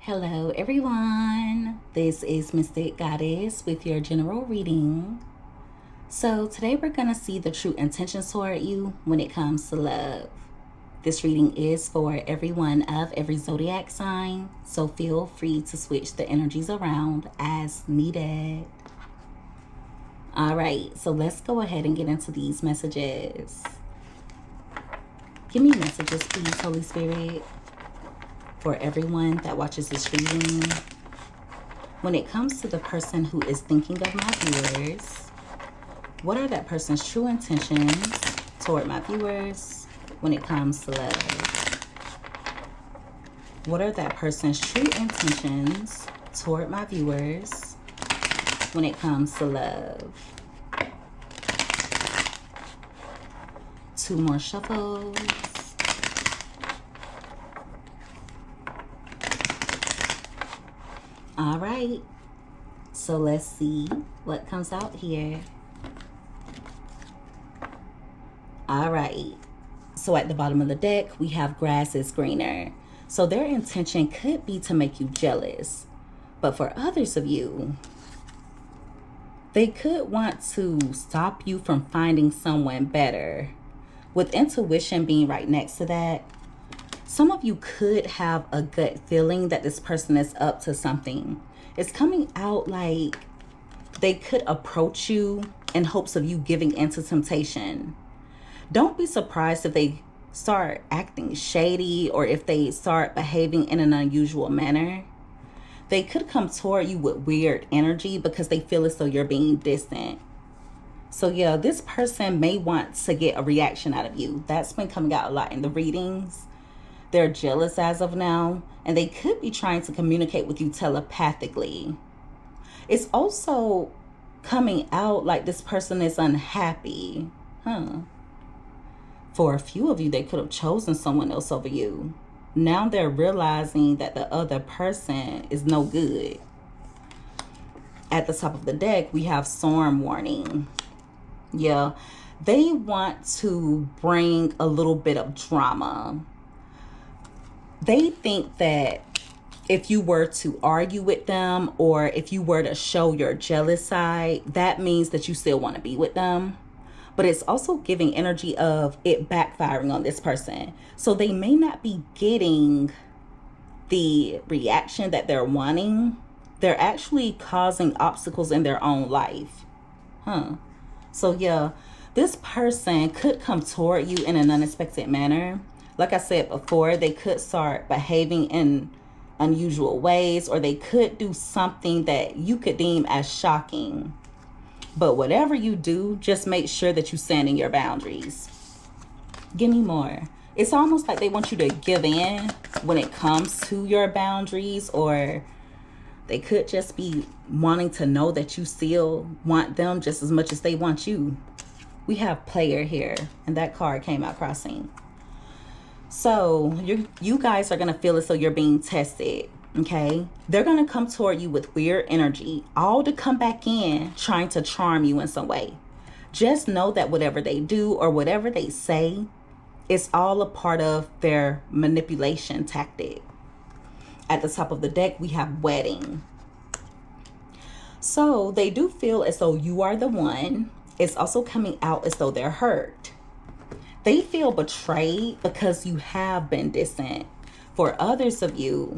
Hello everyone, this is Mystic Goddess with your general reading. So today we're going to see the true intentions toward you when it comes to love. This reading is for everyone of every zodiac sign, so feel free to switch the energies around as needed. Alright, so let's go ahead and get into these messages. Give me messages please, Holy Spirit, for everyone that watches this reading. When it comes to the person who is thinking of my viewers, what are that person's true intentions toward my viewers when it comes to love? What are that person's true intentions toward my viewers when it comes to love? 2 more shuffles. All right, so let's see what comes out here. All right, so at the bottom of the deck, we have grass is greener. So their intention could be to make you jealous. But for others of you, they could want to stop you from finding someone better. With intuition being right next to that, some of you could have a gut feeling that this person is up to something. It's coming out like they could approach you in hopes of you giving into temptation. Don't be surprised if they start acting shady or if they start behaving in an unusual manner. They could come toward you with weird energy because they feel as though you're being distant. So yeah, this person may want to get a reaction out of you. That's been coming out a lot in the readings. They're jealous as of now, and they could be trying to communicate with you telepathically. It's also coming out like this person is unhappy. For a few of you, they could have chosen someone else over you. Now they're realizing that the other person is no good. At the top of the deck, we have storm warning. Yeah, they want to bring a little bit of drama. They think that if you were to argue with them or if you were to show your jealous side, that means that you still want to be with them. But it's also giving energy of it backfiring on this person. So they may not be getting the reaction that they're wanting. They're actually causing obstacles in their own life. So yeah, this person could come toward you in an unexpected manner. Like I said before, they could start behaving in unusual ways, or they could do something that you could deem as shocking. But whatever you do, just make sure that you stand in your boundaries. Give me more. It's almost like they want you to give in when it comes to your boundaries, or they could just be wanting to know that you still want them just as much as they want you. We have player here, and that card came out crossing. So you guys are going to feel as though you're being tested, okay? They're going to come toward you with weird energy, all to come back in trying to charm you in some way. Just know that whatever they do or whatever they say, it's all a part of their manipulation tactic. At the top of the deck, we have wedding. So they do feel as though you are the one. It's also coming out as though they're hurt. They feel betrayed because you have been distant. For others of you,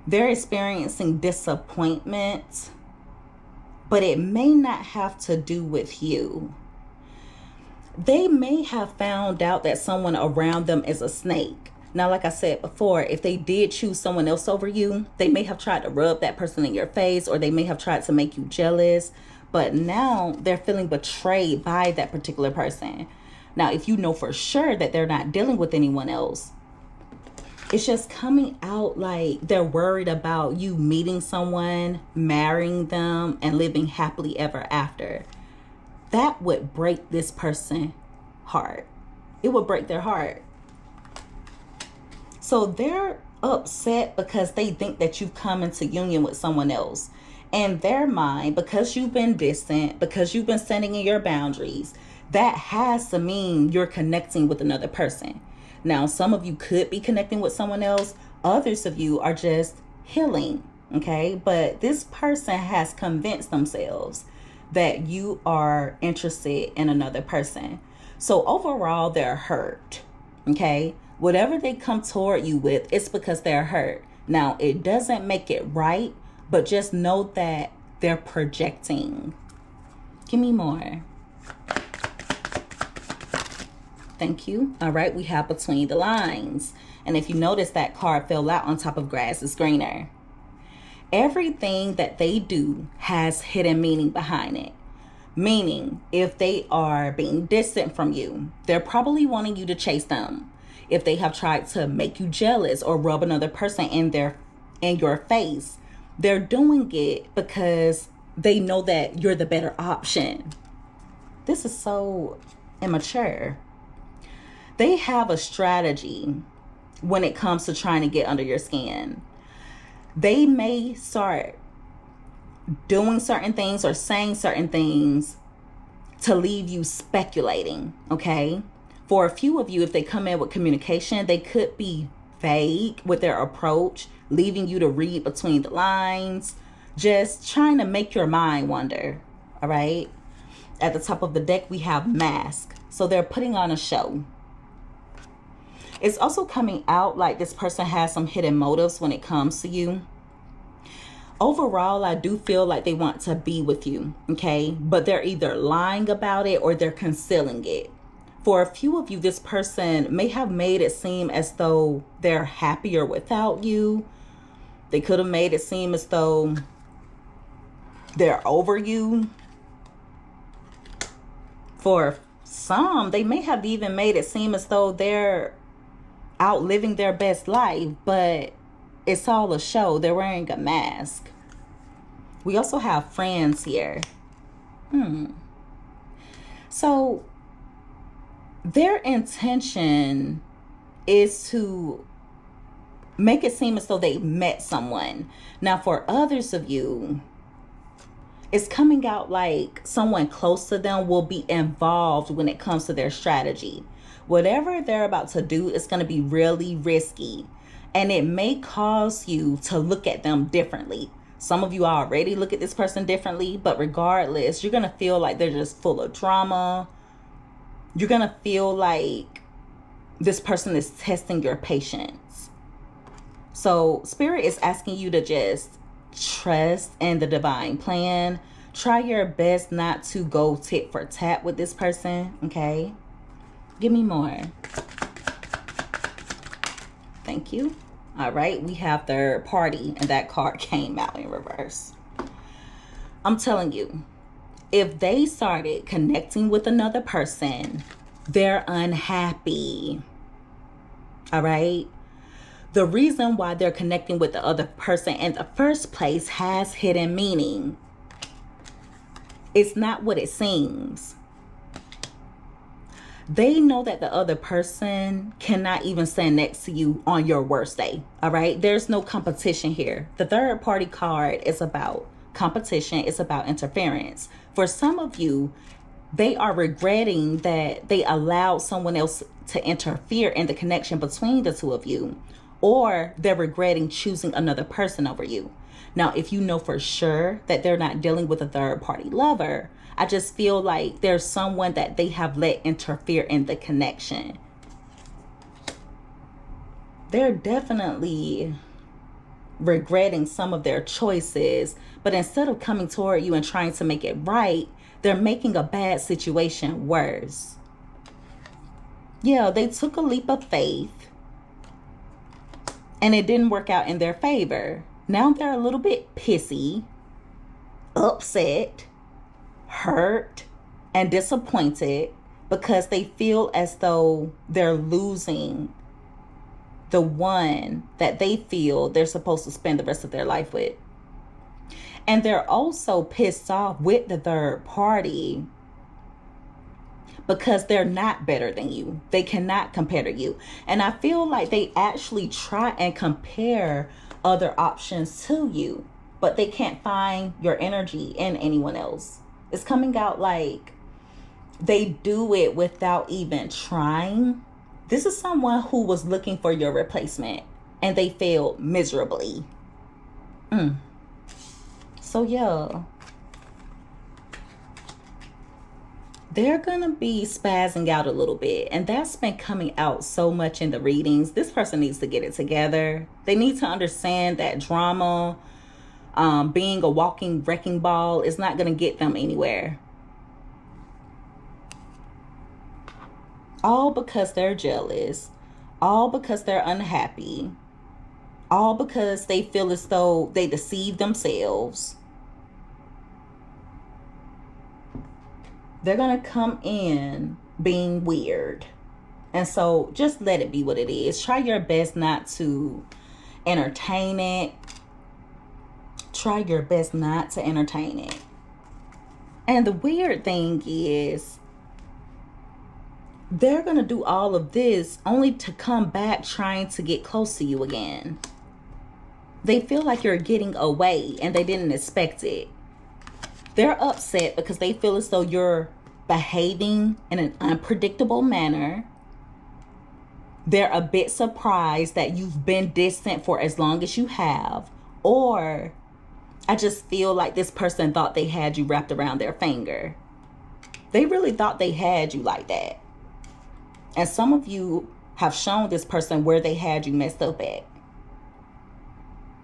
they're experiencing disappointment, but it may not have to do with you. They may have found out that someone around them is a snake. Now, like I said before, if they did choose someone else over you, they may have tried to rub that person in your face, or they may have tried to make you jealous. But now they're feeling betrayed by that particular person. Now, if you know for sure that they're not dealing with anyone else, it's just coming out like they're worried about you meeting someone, marrying them, and living happily ever after. That would break this person's heart. It would break their heart. So they're upset because they think that you've come into union with someone else. In their mind, because you've been distant, because you've been standing in your boundaries, that has to mean you're connecting with another person. Now, some of you could be connecting with someone else, Others of you are just healing, okay? But this person has convinced themselves that you are interested in another person. So overall, they're hurt, okay? Whatever they come toward you with, it's because they're hurt. Now, it doesn't make it right, but just know that they're projecting. Give me more. Thank you. All right, we have between the lines. And if you notice, that card fell out on top of grass is greener. Everything that they do has hidden meaning behind it. Meaning, if they are being distant from you, they're probably wanting you to chase them. If they have tried to make you jealous or rub another person in your face, they're doing it because they know that you're the better option. This is so immature. They have a strategy when it comes to trying to get under your skin. They may start doing certain things or saying certain things to leave you speculating, okay? For a few of you, if they come in with communication, they could be vague with their approach, leaving you to read between the lines, just trying to make your mind wander, all right? At the top of the deck, we have mask. So they're putting on a show. It's also coming out like this person has some hidden motives when it comes to you. Overall, I do feel like they want to be with you, okay? But they're either lying about it or they're concealing it. For a few of you, this person may have made it seem as though they're happier without you. They could have made it seem as though they're over you. For some, they may have even made it seem as though they're out living their best life, but it's all a show. They're wearing a mask. We also have friends here. So their intention is to make it seem as though they met someone. Now, for others of you, it's coming out like someone close to them will be involved when it comes to their strategy. Whatever they're about to do is going to be really risky, and it may cause you to look at them differently. Some of you already look at this person differently, but regardless, you're going to feel like they're just full of drama. You're going to feel like this person is testing your patience. So Spirit is asking you to just trust in the divine plan. Try your best not to go tit for tat with this person, okay? Give me more. Thank you. All right, we have third party, and that card came out in reverse. I'm telling you, if they started connecting with another person, they're unhappy. All right? The reason why they're connecting with the other person in the first place has hidden meaning. It's not what it seems. They know that the other person cannot even stand next to you on your worst day. All right? There's no competition here. The third party card is about competition. It's about interference. For some of you, they are regretting that they allowed someone else to interfere in the connection between the two of you, or they're regretting choosing another person over you. Now, if you know for sure that they're not dealing with a third party lover, I just feel like there's someone that they have let interfere in the connection. They're definitely regretting some of their choices, but instead of coming toward you and trying to make it right, they're making a bad situation worse. Yeah, they took a leap of faith and it didn't work out in their favor. Now they're a little bit pissy, upset, hurt, and disappointed because they feel as though they're losing the one that they feel they're supposed to spend the rest of their life with. And they're also pissed off with the third party because they're not better than you. They cannot compare to you. And I feel like they actually try and compare other options to you, but they can't find your energy in anyone else. It's coming out like they do it without even trying. This is someone who was looking for your replacement, and they failed miserably. So yeah, they're gonna be spazzing out a little bit, and that's been coming out so much in the readings. This person needs to get it together. They need to understand that drama, being a walking wrecking ball, is not gonna get them anywhere. All because they're jealous, all because they're unhappy, all because they feel as though they deceived themselves. They're going to come in being weird. And so just let it be what it is. Try your best not to entertain it. Try your best not to entertain it. And the weird thing is, they're going to do all of this only to come back trying to get close to you again. They feel like you're getting away and they didn't expect it. They're upset because they feel as though you're behaving in an unpredictable manner. They're a bit surprised that you've been distant for as long as you have. Or I just feel like this person thought they had you wrapped around their finger. They really thought they had you like that. And some of you have shown this person where they had you messed up at.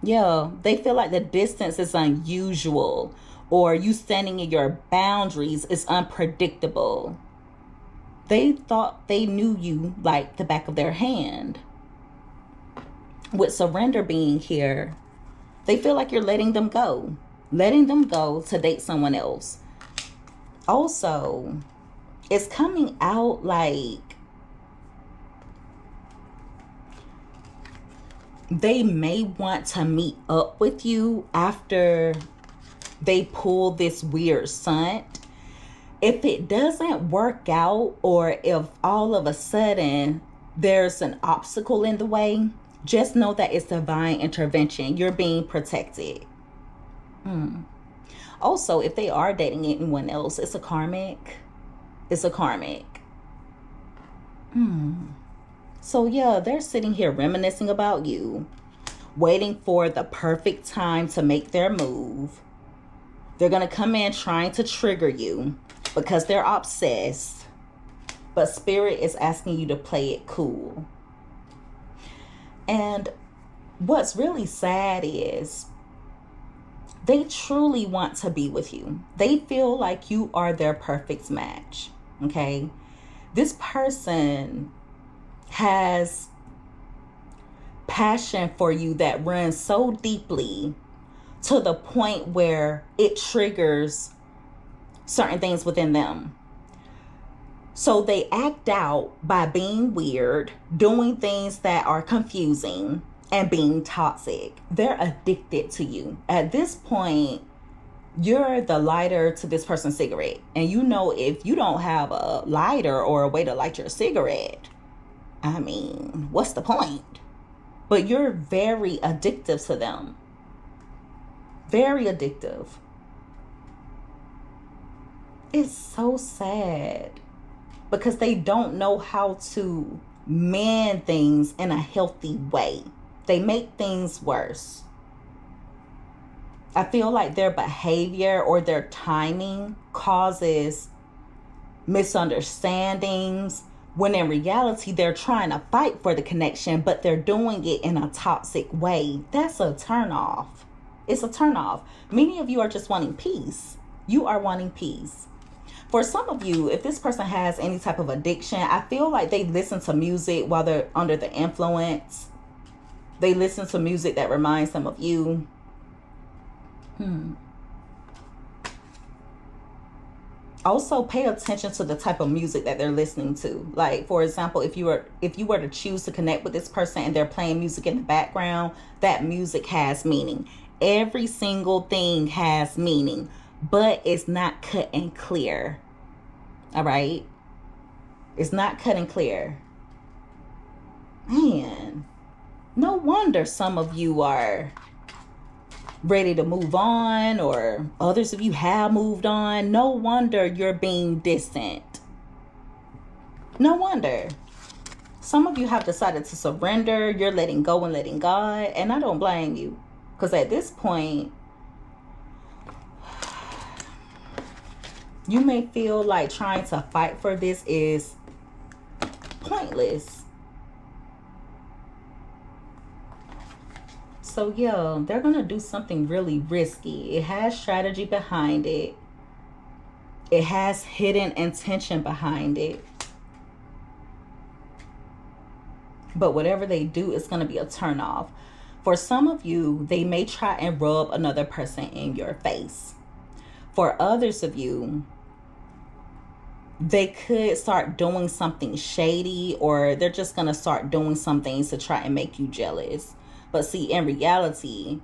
Yeah, they feel like the distance is unusual, or you standing in your boundaries is unpredictable. They thought they knew you like the back of their hand. With surrender being here, they feel like you're letting them go to date someone else. Also, it's coming out like they may want to meet up with you after they pull this weird stunt. If it doesn't work out, or if all of a sudden there's an obstacle in the way, just know that it's divine intervention. You're being protected. Also, if they are dating anyone else, it's a karmic. It's a karmic. So yeah, they're sitting here reminiscing about you, waiting for the perfect time to make their move. They're going to come in trying to trigger you because they're obsessed. But Spirit is asking you to play it cool. And what's really sad is they truly want to be with you. They feel like you are their perfect match. Okay? This person has passion for you that runs so deeply to the point where it triggers certain things within them. So they act out by being weird, doing things that are confusing, and being toxic. They're addicted to you. At this point, you're the lighter to this person's cigarette. And you know, if you don't have a lighter or a way to light your cigarette, I mean, what's the point? But you're very addictive to them. Very addictive. It's so sad because they don't know how to mend things in a healthy way. They make things worse. I feel like their behavior or their timing causes misunderstandings, when in reality they're trying to fight for the connection, but they're doing it in a toxic way. That's a turnoff. It's a turnoff. Many of you are just wanting peace. You are wanting peace. For some of you, if this person has any type of addiction, I feel like they listen to music while they're under the influence. They listen to music that reminds them of you. Also, pay attention to the type of music that they're listening to. Like, for example, if you were to choose to connect with this person and they're playing music in the background, that music has meaning. Every single thing has meaning, but it's not cut and clear. All right? It's not cut and clear. Man, no wonder some of you are ready to move on, or others of you have moved on. No wonder you're being distant. No wonder. Some of you have decided to surrender. You're letting go and letting God. And I don't blame you. Because at this point, you may feel like trying to fight for this is pointless. So yeah, they're going to do something really risky. It has strategy behind it. It has hidden intention behind it. But whatever they do, it's going to be a turnoff. For some of you, they may try and rub another person in your face. For others of you, they could start doing something shady, or they're just going to start doing some things to try and make you jealous. But see, in reality,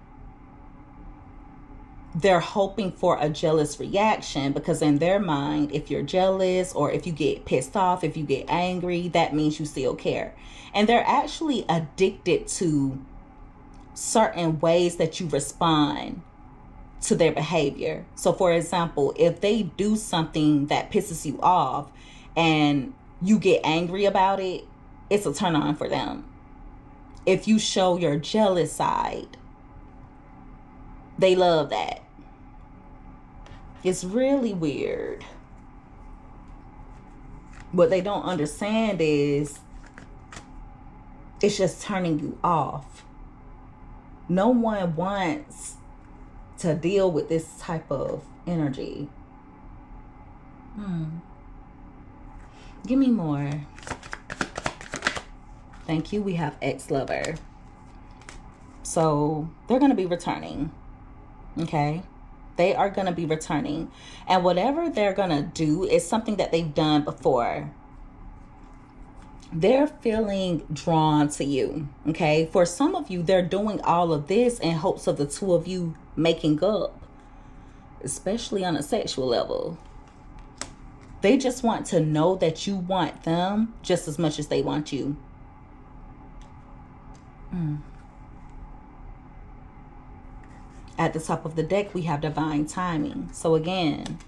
they're hoping for a jealous reaction, because in their mind, if you're jealous or if you get pissed off, if you get angry, that means you still care. And they're actually addicted to certain ways that you respond to their behavior. So for example, if they do something that pisses you off and you get angry about it, it's a turn on for them. If you show your jealous side, they love that. It's really weird. What they don't understand is it's just turning you off. No one wants to deal with this type of energy. Give me more. Thank you. We have ex-lover. So they're going to be returning. Okay. They are going to be returning. And whatever they're going to do is something that they've done before. They're feeling drawn to you. Okay. For some of you, they're doing all of this in hopes of the two of you making up, especially on a sexual level. They just want to know that you want them just as much as they want you. At the top of the deck, we have divine timing. So again,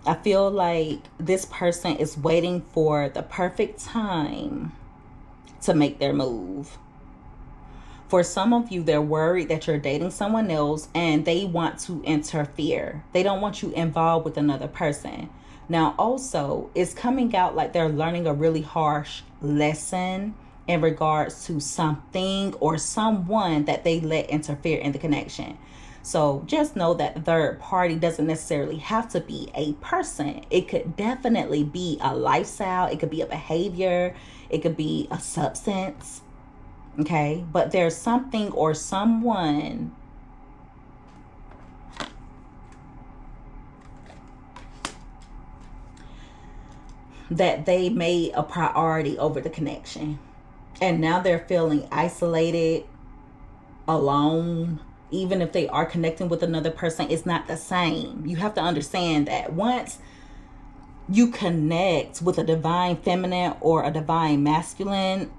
I feel like this person is waiting for the perfect time to make their move. For some of you, they're worried that you're dating someone else and they want to interfere. They don't want you involved with another person. Now, also, it's coming out like they're learning a really harsh lesson in regards to something or someone that they let interfere in the connection. So just know that the third party doesn't necessarily have to be a person. It could definitely be a lifestyle. It could be a behavior. It could be a substance. Okay. But there's something or someone that they made a priority over the connection. And now they're feeling isolated, alone. Even if they are connecting with another person, it's not the same. You have to understand that once you connect with a divine feminine or a divine masculine,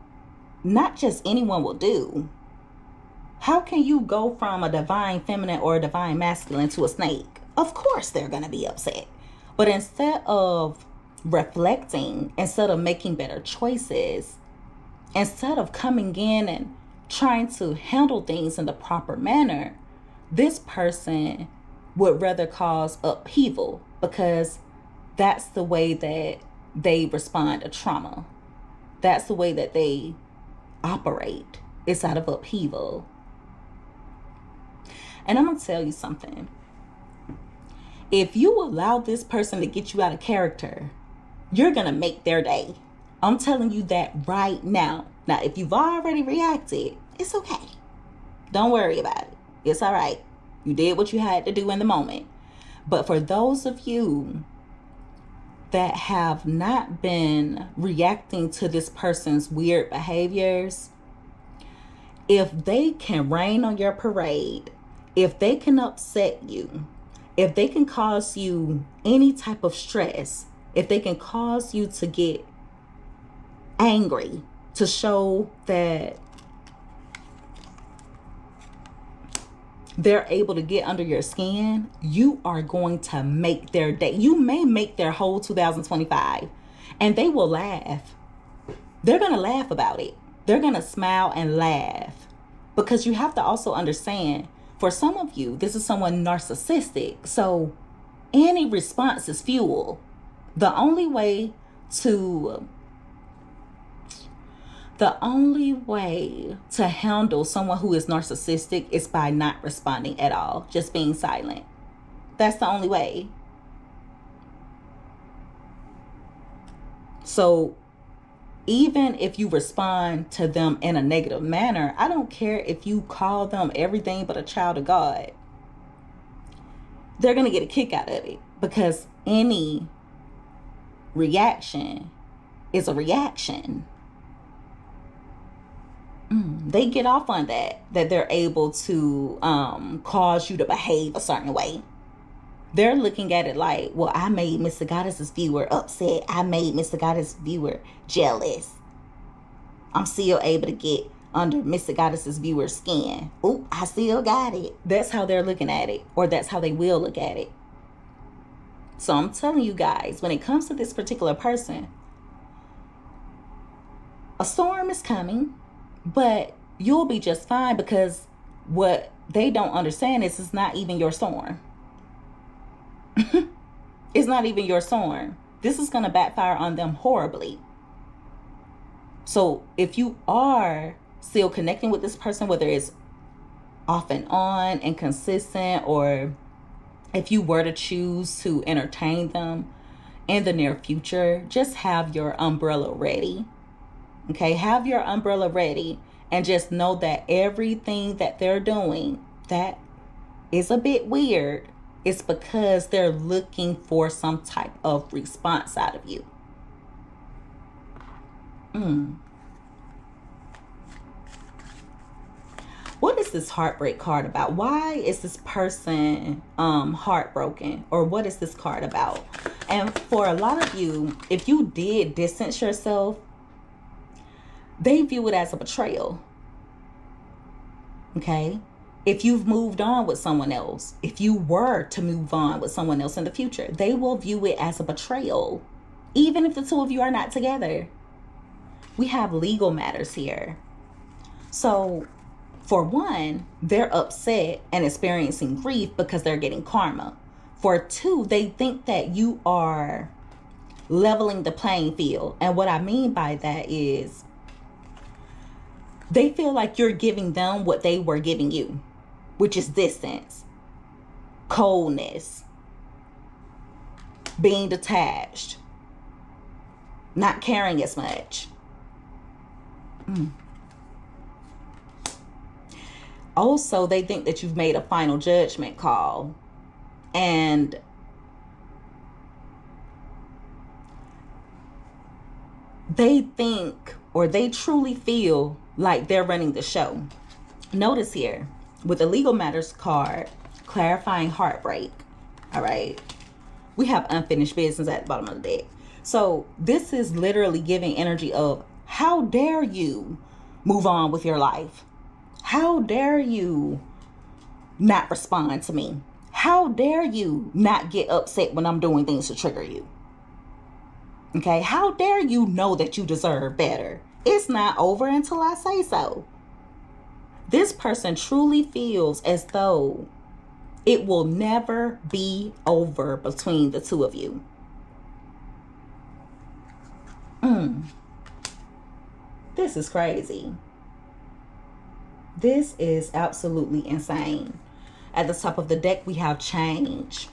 not just anyone will do. How can you go from a divine feminine or a divine masculine to a snake? Of course they're going to be upset. But instead of reflecting, instead of making better choices, instead of coming in and trying to handle things in the proper manner, this person would rather cause upheaval, because that's the way that they respond to trauma. That's the way that they operate. It's out of upheaval. And I'm going to tell you something. If you allow this person to get you out of character, you're going to make their day. I'm telling you that right now. Now, if you've already reacted, it's okay. Don't worry about it. It's all right. You did what you had to do in the moment. But for those of you that have not been reacting to this person's weird behaviors, if they can rain on your parade, if they can upset you, if they can cause you any type of stress, if they can cause you to get angry, to show that they're able to get under your skin, you are going to make their day. You may make their whole 2025, and they will laugh. they're going to laugh about it. They're going to smile and laugh, because you have to also understand, for some of you, this is someone narcissistic. So any response is fuel. The only way to handle someone who is narcissistic is by not responding at all, just being silent. That's the only way. So even if you respond to them in a negative manner, I don't care if you call them everything but a child of God. They're going to get a kick out of it, because any reaction is a reaction. They get off on that they're able to cause you to behave a certain way. They're looking at it like, well, I made Mr. Goddess's viewer upset. I made Mr. Goddess viewer jealous. I'm still able to get under Mr. Goddess's viewer's skin. Oop, I still got it. That's how they're looking at it, or that's how they will look at it. So I'm telling you guys, when it comes to this particular person, a storm is coming, but you'll be just fine, because what they don't understand is it's not even your storm. It's not even your storm. This is going to backfire on them horribly. So if you are still connecting with this person, whether it's off and on and consistent, or if you were to choose to entertain them in the near future, just have your umbrella ready. Okay, have your umbrella ready, and just know that everything that they're doing that is a bit weird, it's because they're looking for some type of response out of you. What is this heartbreak card about? Why is this person heartbroken? Or what is this card about? And for a lot of you, if you did distance yourself, they view it as a betrayal. Okay? If you've moved on with someone else, if you were to move on with someone else in the future, they will view it as a betrayal, even if the two of you are not together. We have legal matters here. So, for one, they're upset and experiencing grief because they're getting karma. For two, they think that you are leveling the playing field. And what I mean by that is, they feel like you're giving them what they were giving you, which is distance, coldness, being detached, not caring as much. Also, they think that you've made a final judgment call, and they think, or they truly feel like they're running the show. Notice here, with the legal matters card, clarifying heartbreak. All right. We have unfinished business at the bottom of the deck. So this is literally giving energy of, how dare you move on with your life? How dare you not respond to me? How dare you not get upset when I'm doing things to trigger you? Okay. How dare you know that you deserve better? It's not over until I say so. This person truly feels as though it will never be over between the two of you. This is crazy. This is absolutely insane. At the top of the deck, we have change.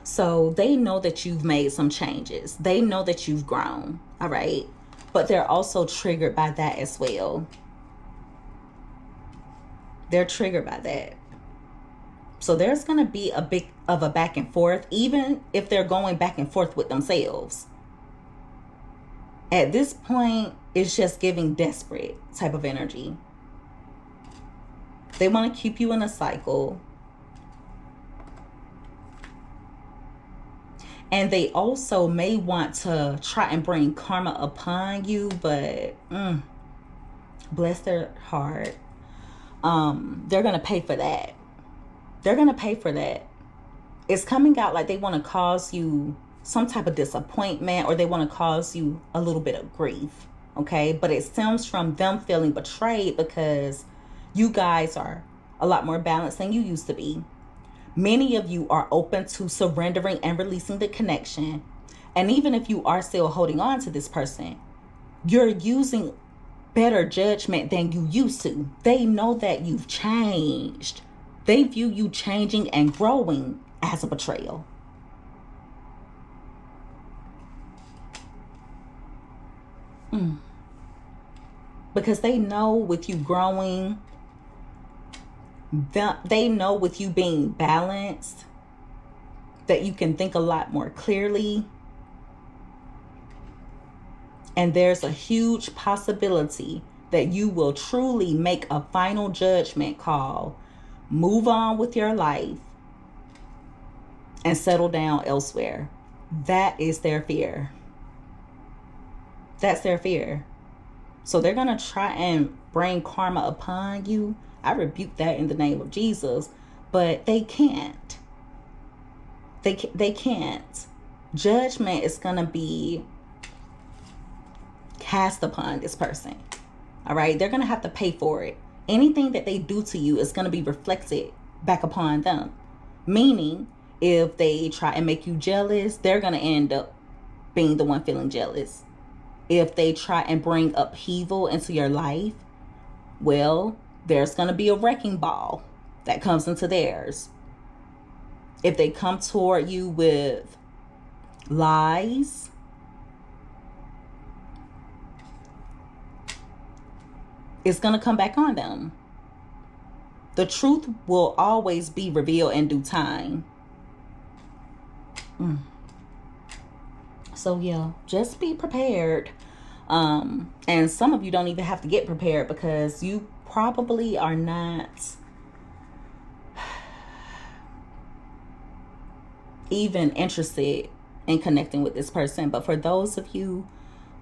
So they know that you've made some changes. They know that you've grown. All right. But they're also triggered by that as well. They're triggered by that. So there's going to be a bit of a back and forth, even if they're going back and forth with themselves. At this point, it's just giving desperate type of energy. They want to keep you in a cycle. And they also may want to try and bring karma upon you, but bless their heart. They're going to pay for that. They're going to pay for that. It's coming out like they want to cause you some type of disappointment, or they want to cause you a little bit of grief. Okay, but it stems from them feeling betrayed because you guys are a lot more balanced than you used to be. Many of you are open to surrendering and releasing the connection. And even if you are still holding on to this person, you're using better judgment than you used to. They know that you've changed. They view you changing and growing as a betrayal. Because they know with you growing, they know with you being balanced, that you can think a lot more clearly. And there's a huge possibility that you will truly make a final judgment call, move on with your life, and settle down elsewhere. That is their fear. That's their fear. So they're going to try and bring karma upon you. I rebuke that in the name of Jesus. But they can't. They can't. Judgment is going to be cast upon this person. All right? They're going to have to pay for it. Anything that they do to you is going to be reflected back upon them. Meaning, if they try and make you jealous, they're going to end up being the one feeling jealous. If they try and bring upheaval into your life, well, there's going to be a wrecking ball that comes into theirs. If they come toward you with lies, it's going to come back on them. The truth will always be revealed in due time. So yeah, just be prepared. And some of you don't even have to get prepared because you probably are not even interested in connecting with this person. But for those of you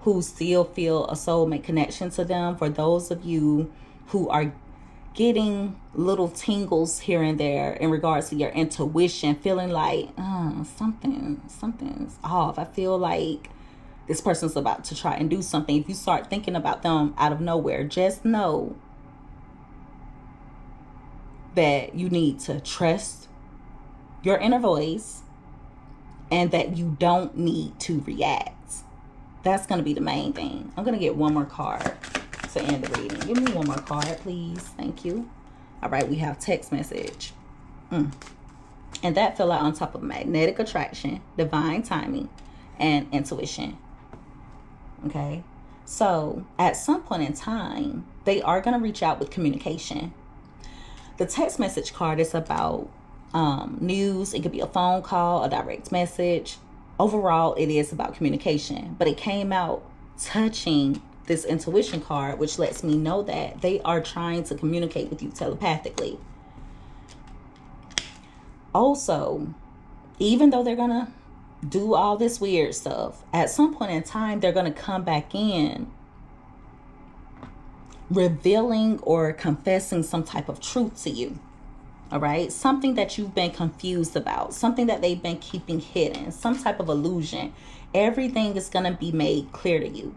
who still feel a soulmate connection to them, for those of you who are getting little tingles here and there in regards to your intuition, feeling like something's off. I feel like this person's about to try and do something. If you start thinking about them out of nowhere, just know that you need to trust your inner voice and that you don't need to react. That's going to be the main thing. I'm going to get one more card to end the reading. Give me one more card, please. Thank you. All right, we have text message. And that fell out on top of magnetic attraction, divine timing, and intuition. Okay, so at some point in time, they are going to reach out with communication. The text message card is about news. It could be a phone call, a direct message. Overall, it is about communication, but it came out touching this intuition card, which lets me know that they are trying to communicate with you telepathically. Also, even though they're going to do all this weird stuff, at some point in time, they're going to come back in revealing or confessing some type of truth to you. All right. Something that you've been confused about, something that they've been keeping hidden, some type of illusion. Everything is going to be made clear to you.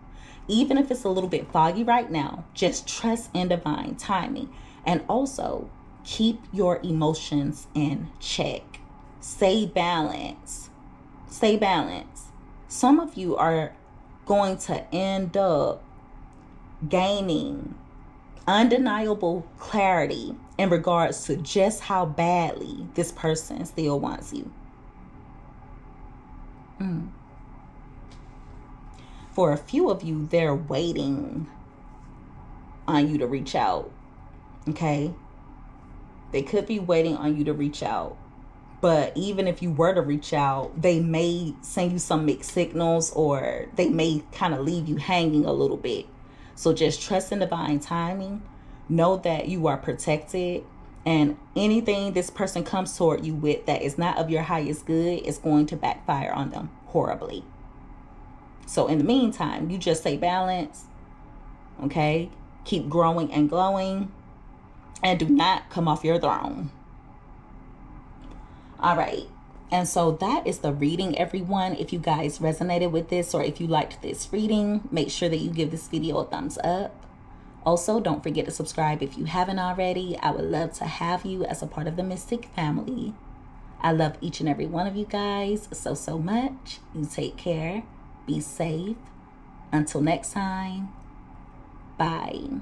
Even if it's a little bit foggy right now, just trust in divine timing. And also keep your emotions in check. Stay balanced. Stay balanced. Some of you are going to end up gaining undeniable clarity in regards to just how badly this person still wants you. For a few of you, they're waiting on you to reach out. Okay? They could be waiting on you to reach out. But even if you were to reach out, they may send you some mixed signals, or they may kind of leave you hanging a little bit. So just trust in divine timing. Know that you are protected. And anything this person comes toward you with that is not of your highest good is going to backfire on them horribly. So in the meantime, you just stay balanced. Okay? Keep growing and glowing. And do not come off your throne. All right. And so that is the reading, everyone. If you guys resonated with this, or if you liked this reading, make sure that you give this video a thumbs up. Also, don't forget to subscribe if you haven't already. I would love to have you as a part of the Mystic family. I love each and every one of you guys so much. You take care. Be safe. Until next time. Bye.